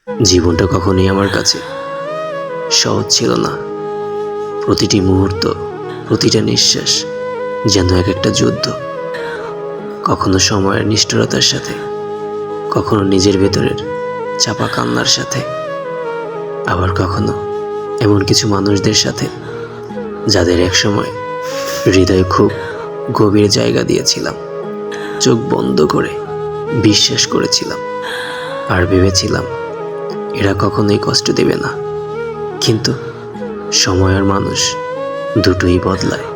জীবনটা কখনোই আমার কাছে সহজ ছিল না। প্রতিটি মুহূর্ত, প্রতিটা নিঃশ্বাস যেন এক একটা যুদ্ধ। কখনো সময়ের নিষ্ঠুরতার সাথে, কখনো নিজের ভেতরের চাপা কান্নার সাথে, আবার কখনো এমন কিছু মানুষদের সাথে যাদের একসময় হৃদয়ে খুব গভীর জায়গা দিয়েছিলাম। চোখ বন্ধ করে বিশ্বাস করেছিলাম আর ভেবেছিলাম এরা কখনোই কষ্ট দেবে না। কিন্তু সময় আর মানুষ দুটোই বদলায়।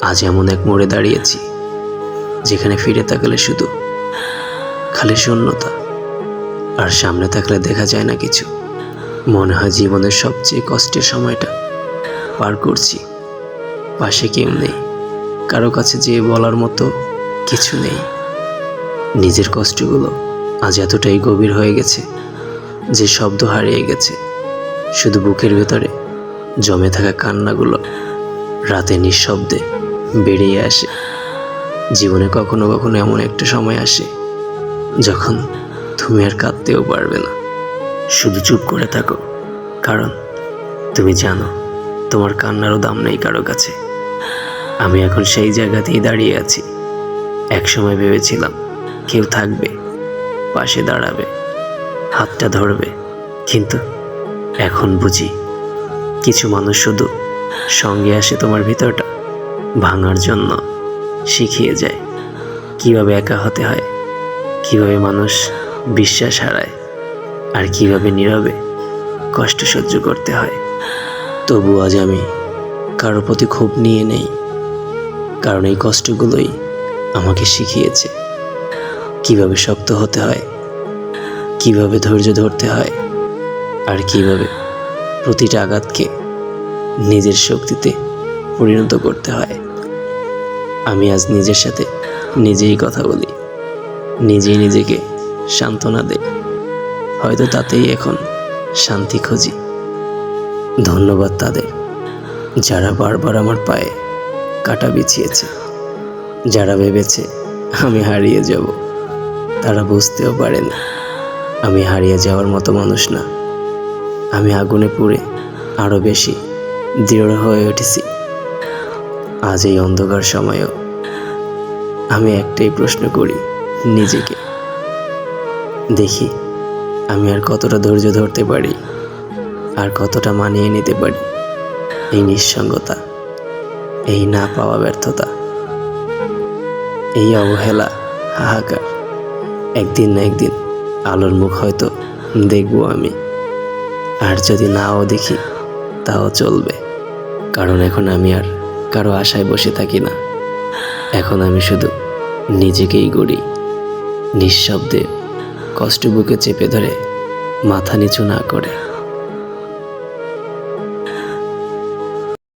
আজ এমন এক মোড়ে দাঁড়িয়েছি যেখানে ফিরে তাকালে শুধু খালি শূন্যতা, আর সামনে থাকলে দেখা যায় না কিছু। মনে হয় জীবনের সবচেয়ে কষ্টের সময়টা পার করছি। পাশে কেউ নেই, কারো কাছে যেয়ে বলার মতো কিছু নেই। নিজের কষ্টগুলো আজ এতটাই গভীর হয়ে গেছে যে শব্দ হারিয়ে গেছে। শুধু বুকের ভেতরে জমে থাকা কান্নাগুলো রাতে নিঃশব্দে বেরিয়ে আসে। জীবনে কখনো কখনো এমন একটা সময় আসে যখন তুমি আর কাঁদতেও পারবে না, শুধু চুপ করে থাকো। কারণ তুমি জানো তোমার কান্নারও দাম নেই কারো কাছে। আমি এখন সেই জায়গাতেই দাঁড়িয়ে আছি। একসময় ভেবেছিলাম কেউ থাকবে, পাশে দাঁড়াবে, হাতটা ধরবে, কিন্তু এখন বুঝি কিছু মানুষ শুধু সঙ্গে আসে তোমার ভিতরটা ভাঙার জন্য, শিখিয়ে যায় কিভাবে একা হতে হয়, কিভাবে মানুষ বিশ্বাস হারায়, আর কিভাবে নীরবে কষ্ট সহ্য করতে হয়। তবু আজ আমি কারো প্রতি ক্ষোভ নিয়ে নেই, কারণ এই কষ্টগুলোই আমাকে শিখিয়েছে কিভাবে শক্ত হতে হয়, কিভাবে ধৈর্য ধরতে হয়, আর কিভাবে প্রতিটা আঘাতকে নিজের শক্তিতে পরিণত করতে হয়। আমি আজ নিজের সাথে নিজেই কথা বলি, নিজেই নিজেকে সান্ত্বনা দেই। হয়তো তাতেই এখন শান্তি খুঁজি। ধন্যবাদ তাদের যারা বারবার আমার পায়ে কাঁটা বিছিয়েছে, যারা ভেবেছে আমি হারিয়ে যাব। তারা বুঝতেও পারেনি আমি হারিয়ে যাওয়ার মতো মানুষ না। আমি আগুনে পুড়ে আরও বেশি দৃঢ় হয়ে উঠেছি। আজ এই অন্ধকার সময়েও আমি একটাই প্রশ্ন করি নিজেকে, দেখি আমি আর কতটা ধৈর্য ধরতে পারি, আর কতটা মানিয়ে নিতে পারি এই নিঃসঙ্গতা, এই না পাওয়া ব্যর্থতা, এই অবহেলা, হাহাকার। একদিন না একদিন আলোর মুখ হয়তো দেখব আমি, আর যদি নাও দেখি তাও চলবে। কারণ এখন আমি আর কারো আশায় বসে থাকি না। এখন আমি শুধু নিজেকেই গড়ি, নিঃশব্দে, কষ্ট বুকে চেপে ধরে মাথা নিচু না করে।